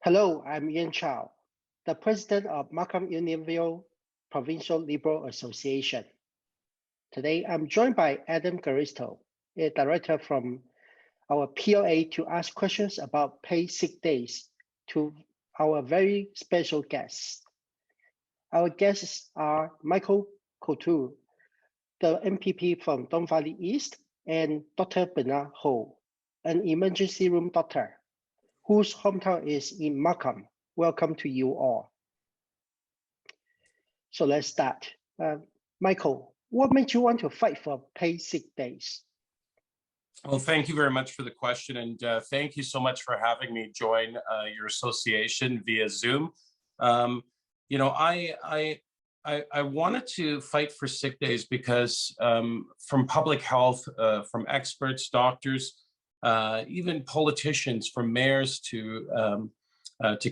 Hello, I'm Ian Chow, the president of Markham Unionville Provincial Liberal Association. Today, I'm joined by Adam Garisto, a director from our PLA, to ask questions about paid sick days to our very special guests. Our guests are Michael Coteau, the MPP from Don Valley East, and Dr. Bernard Ho, an emergency room doctor, whose hometown is in Markham. Welcome to you all. So let's start. Michael, what made you want to fight for paid sick days? Well, thank you very much for the question, and thank you so much for having me join your association via Zoom. You know, I wanted to fight for sick days because from public health, from experts, doctors, even politicians, from mayors to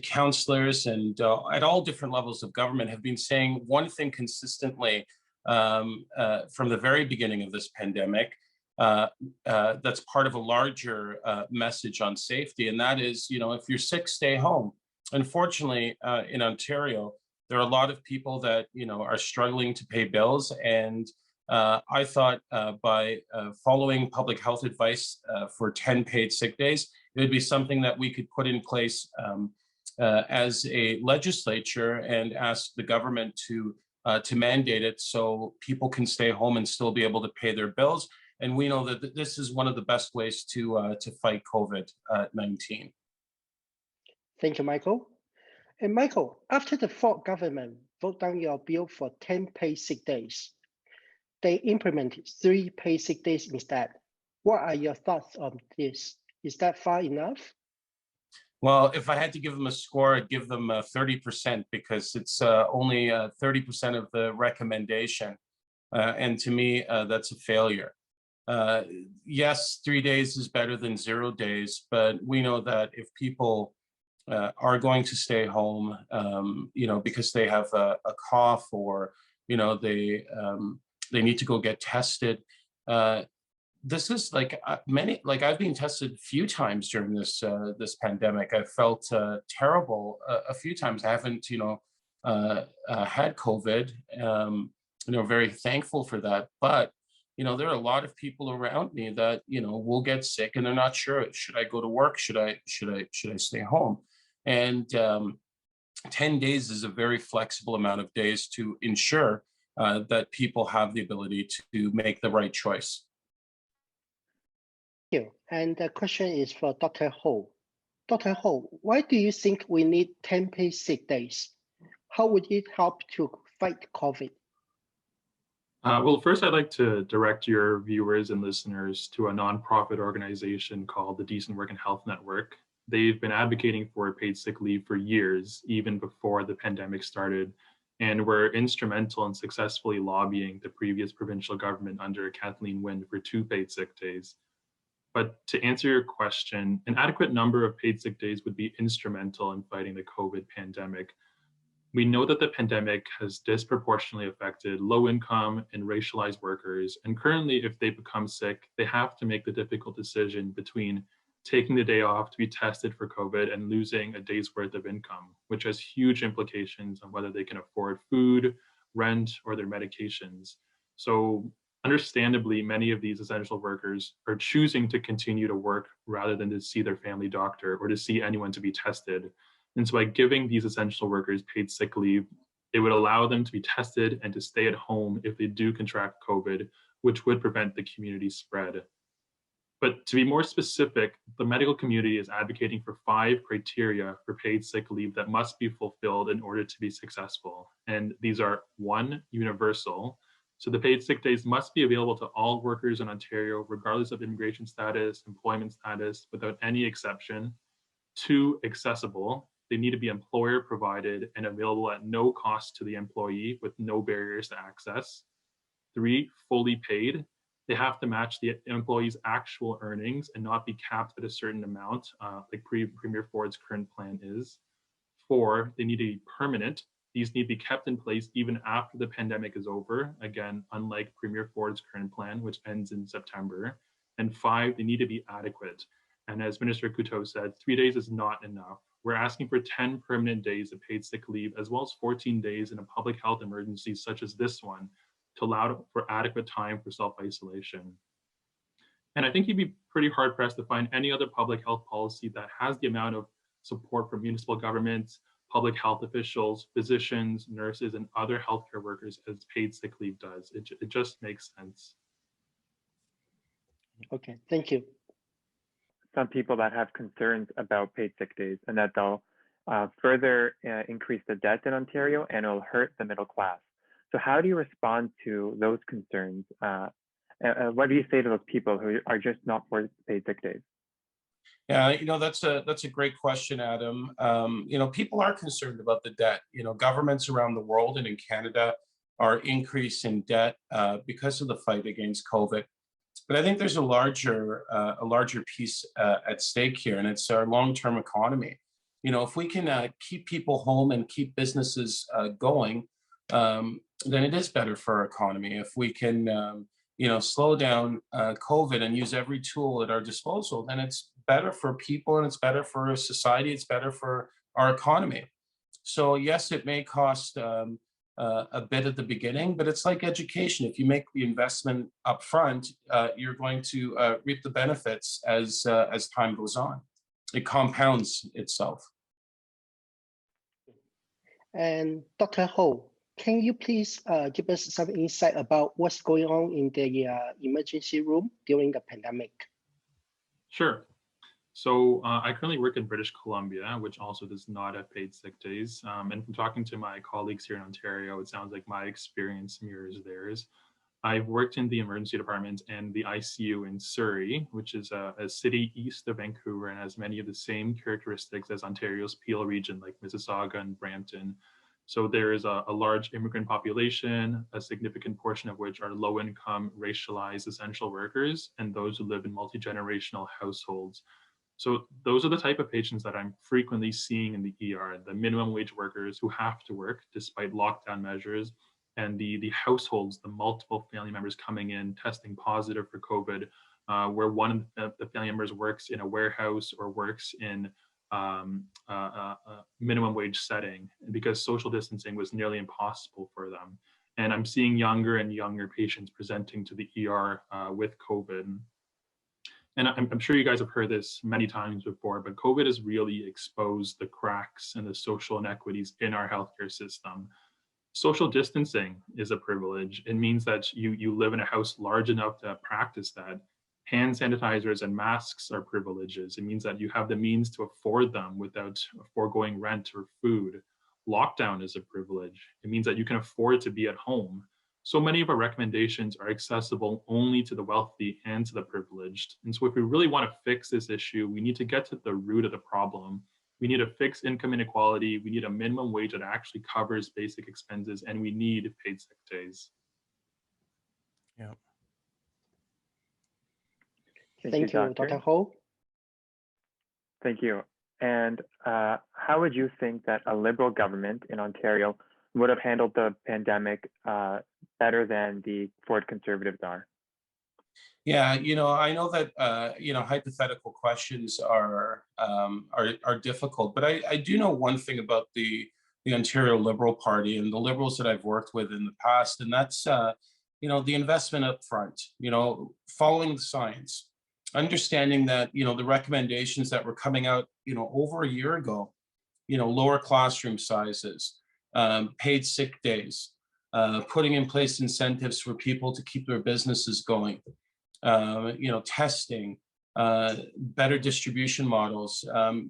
counselors, and at all different levels of government, have been saying one thing consistently from the very beginning of this pandemic. That's part of a larger message on safety, and that is, you know, if you're sick, stay home. Unfortunately, in Ontario, there are a lot of people that, you know, are struggling to pay bills, and I thought by following public health advice for 10 paid sick days, it would be something that we could put in place as a legislature and ask the government to mandate it so people can stay home and still be able to pay their bills. And we know that this is one of the best ways to fight COVID-19. Thank you, Michael. And Michael, after the Ford government voted down your bill for 10 paid sick days, they implemented 3 paid sick days instead. What are your thoughts on this? Is that far enough? Well, if I had to give them a score, I'd give them 30% because it's only 30% of the recommendation. And to me, that's a failure. Yes, 3 days is better than 0 days, but we know that if people are going to stay home, you know, because they have a cough, or, you know, they need to go get tested. This is like I've been tested a few times during this pandemic. I felt terrible a few times. I haven't, you know, had COVID. You know, very thankful for that. But you know, there are a lot of people around me that, you know, will get sick and they're not sure. Should I go to work? Should I stay home? And 10 days is a very flexible amount of days to ensure that people have the ability to make the right choice. Thank you. And the question is for Dr. Ho. Dr. Ho, why do you think we need 10 paid sick days? How would it help to fight COVID? Well, first, I'd like to direct your viewers and listeners to a nonprofit organization called the Decent Work and Health Network. They've been advocating for paid sick leave for years, even before the pandemic started, and were instrumental in successfully lobbying the previous provincial government under Kathleen Wynne for 2 paid sick days. But to answer your question, an adequate number of paid sick days would be instrumental in fighting the COVID pandemic. We know that the pandemic has disproportionately affected low-income and racialized workers, and currently, if they become sick, they have to make the difficult decision between taking the day off to be tested for COVID and losing a day's worth of income, which has huge implications on whether they can afford food, rent, or their medications. So understandably, many of these essential workers are choosing to continue to work rather than to see their family doctor or to see anyone to be tested. And so by giving these essential workers paid sick leave, it would allow them to be tested and to stay at home if they do contract COVID, which would prevent the community spread. But to be more specific, the medical community is advocating for 5 criteria for paid sick leave that must be fulfilled in order to be successful. And these are: 1, universal. So the paid sick days must be available to all workers in Ontario, regardless of immigration status, employment status, without any exception. 2, accessible. They need to be employer provided and available at no cost to the employee with no barriers to access. 3, fully paid. They have to match the employee's actual earnings and not be capped at a certain amount, like Premier Ford's current plan is. 4, they need to be permanent. These need to be kept in place even after the pandemic is over, again, unlike Premier Ford's current plan, which ends in September. And 5, they need to be adequate. And as Minister Coteau said, 3 days is not enough. We're asking for 10 permanent days of paid sick leave, as well as 14 days in a public health emergency such as this one, to allow for adequate time for self-isolation. And I think you'd be pretty hard pressed to find any other public health policy that has the amount of support from municipal governments, public health officials, physicians, nurses, and other healthcare workers as paid sick leave does. It just makes sense. Okay, thank you. Some people that have concerns about paid sick days and that they'll further increase the debt in Ontario and it'll hurt the middle class. So how do you respond to those concerns? What do you say to those people who are just not for paid sick days? Yeah, that's a great question, Adam. People are concerned about the debt. Governments around the world and in Canada are increasing debt because of the fight against COVID. But I think there's a larger piece at stake here, and it's our long-term economy. If we can keep people home and keep businesses going, then it is better for our economy. If we can, slow down COVID and use every tool at our disposal, then it's better for people and it's better for society. It's better for our economy. So yes, it may cost a bit at the beginning, but it's like education. If you make the investment up front, you're going to reap the benefits as time goes on. It compounds itself. And Dr. Ho, can you please give us some insight about what's going on in the emergency room during the pandemic? Sure. So I currently work in British Columbia, which also does not have paid sick days. And from talking to my colleagues here in Ontario, it sounds like my experience mirrors theirs. I've worked in the emergency department and the ICU in Surrey, which is a city east of Vancouver and has many of the same characteristics as Ontario's Peel region, like Mississauga and Brampton. So there is a large immigrant population, a significant portion of which are low-income, racialized essential workers, and those who live in multi-generational households. So those are the type of patients that I'm frequently seeing in the ER, the minimum wage workers who have to work despite lockdown measures, and the households, the multiple family members coming in, testing positive for COVID, where one of the family members works in a warehouse or works in a minimum wage setting, because social distancing was nearly impossible for them. And I'm seeing younger and younger patients presenting to the ER with COVID. And I'm sure you guys have heard this many times before, but COVID has really exposed the cracks and the social inequities in our healthcare system. Social distancing is a privilege. It means that you live in a house large enough to practice that. Hand sanitizers and masks are privileges. It means that you have the means to afford them without foregoing rent or food. Lockdown is a privilege. It means that you can afford to be at home. So many of our recommendations are accessible only to the wealthy and to the privileged. And so if we really want to fix this issue, we need to get to the root of the problem. We need to fix income inequality. We need a minimum wage that actually covers basic expenses, and we need paid sick days. Yeah. Thank you, Dr. Ho. Thank you. And how would you think that a Liberal government in Ontario would have handled the pandemic better than the Ford Conservatives are? Yeah, I know that hypothetical questions are difficult, but I do know one thing about the Ontario Liberal Party and the Liberals that I've worked with in the past, and that's the investment up front. Following the science, understanding that the recommendations that were coming out over a year ago, lower classroom sizes, paid sick days, putting in place incentives for people to keep their businesses going, testing, better distribution models.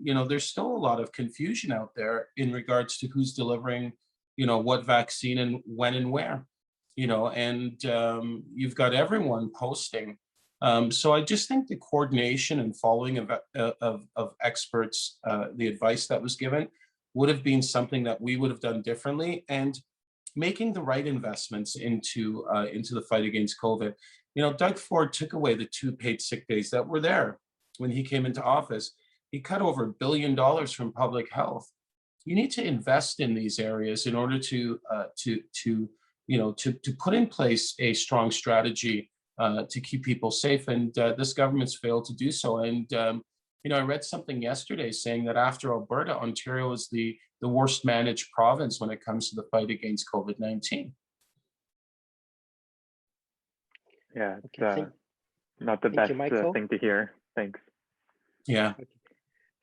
There's still a lot of confusion out there in regards to who's delivering, what vaccine and when and where, and you've got everyone posting. So I just think the coordination and following of experts, the advice that was given, would have been something that we would have done differently, and making the right investments into the fight against COVID. Doug Ford took away the 2 paid sick days that were there when he came into office. He cut over $1 billion from public health. You need to invest in these areas in order to put in place a strong strategy to keep people safe. And this government's failed to do so. And I read something yesterday saying that after Alberta, Ontario is the worst managed province when it comes to the fight against COVID-19. Yeah, it's Okay, not the thank best you, Michael. thing to hear. Thanks. Yeah.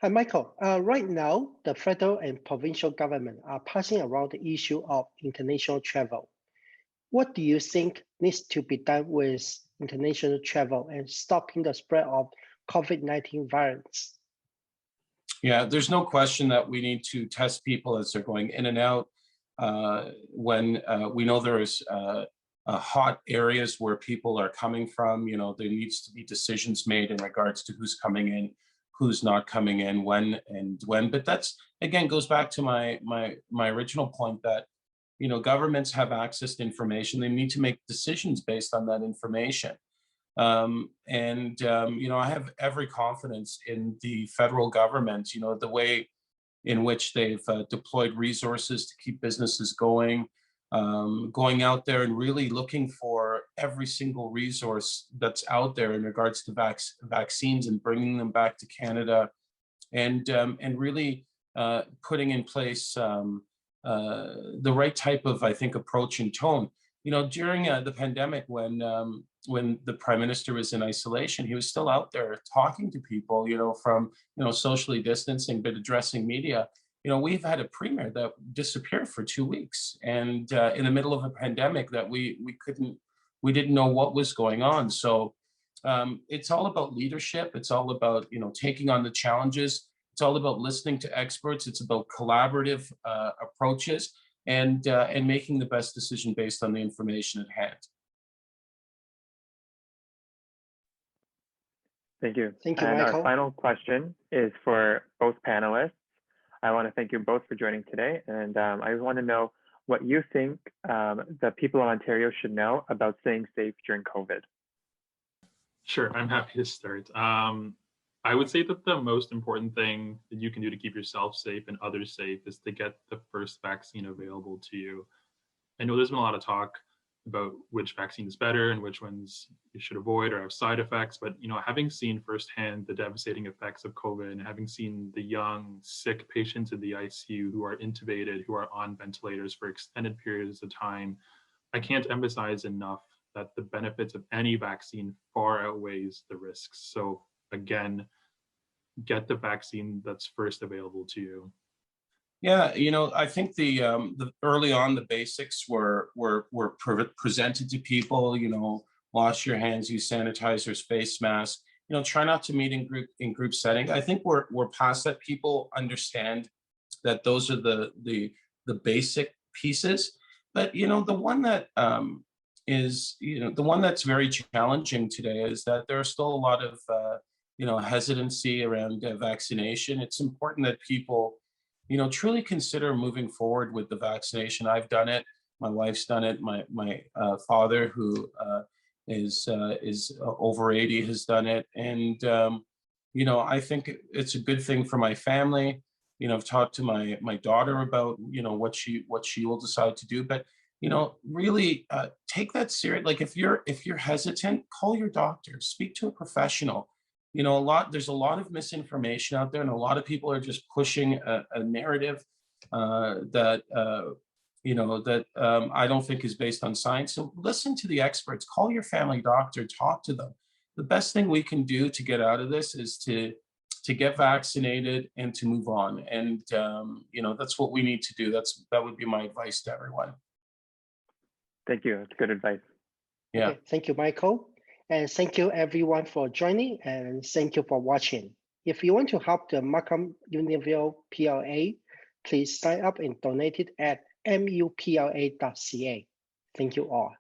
Hi, Michael. Right now, the federal and provincial government are passing around the issue of international travel. What do you think needs to be done with international travel and stopping the spread of COVID-19 variants? Yeah, there's no question that we need to test people as they're going in and out. When we know there is hot areas where people are coming from, there needs to be decisions made in regards to who's coming in, who's not coming in, when. But that's, again, goes back to my original point that, governments have access to information. They need to make decisions based on that information. I have every confidence in the federal government, the way in which they've deployed resources to keep businesses going, going out there and really looking for every single resource that's out there in regards to vaccines and bringing them back to Canada, and really putting in place the right type of, I think, approach and tone. During the pandemic, when the Prime Minister was in isolation, he was still out there talking to people, from, socially distancing, but addressing media. We've had a premier that disappeared for 2 weeks, and in the middle of a pandemic that we didn't know what was going on. So it's all about leadership. It's all about, taking on the challenges. It's all about listening to experts. It's about collaborative approaches, and making the best decision based on the information at hand. Thank you. Thank you, and Michael. Our final question is for both panelists. I want to thank you both for joining today, and I want to know what you think the people of Ontario should know about staying safe during COVID. Sure, I'm happy to start. I would say that the most important thing that you can do to keep yourself safe and others safe is to get the first vaccine available to you. I know there's been a lot of talk about which vaccine is better and which ones you should avoid or have side effects, but having seen firsthand the devastating effects of COVID and having seen the young, sick patients in the ICU who are intubated, who are on ventilators for extended periods of time, I can't emphasize enough that the benefits of any vaccine far outweighs the risks. So again, get the vaccine that's first available to you. Yeah, I think the early on the basics were presented to people. Wash your hands, use sanitizers, face masks. Try not to meet in group setting. I think we're past that. People understand that those are the basic pieces. But the one that is the one that's very challenging today is that there are still a lot of hesitancy around vaccination. It's important that people truly consider moving forward with the vaccination. I've done it. My wife's done it. My father, who is over 80, has done it. And I think it's a good thing for my family. I've talked to my daughter about what she will decide to do. But really take that serious. Like if you're hesitant, call your doctor. Speak to a professional. There's a lot of misinformation out there, and a lot of people are just pushing a narrative that I don't think is based on science. So listen to the experts, call your family doctor, talk to them. The best thing we can do to get out of this is to get vaccinated and to move on. And that's what we need to do. That would be my advice to everyone. Thank you. That's good advice. Yeah. Okay, thank you, Michael. And thank you everyone for joining, and thank you for watching. If you want to help the Markham Unionville PLA, please sign up and donate it at mupla.ca. Thank you all.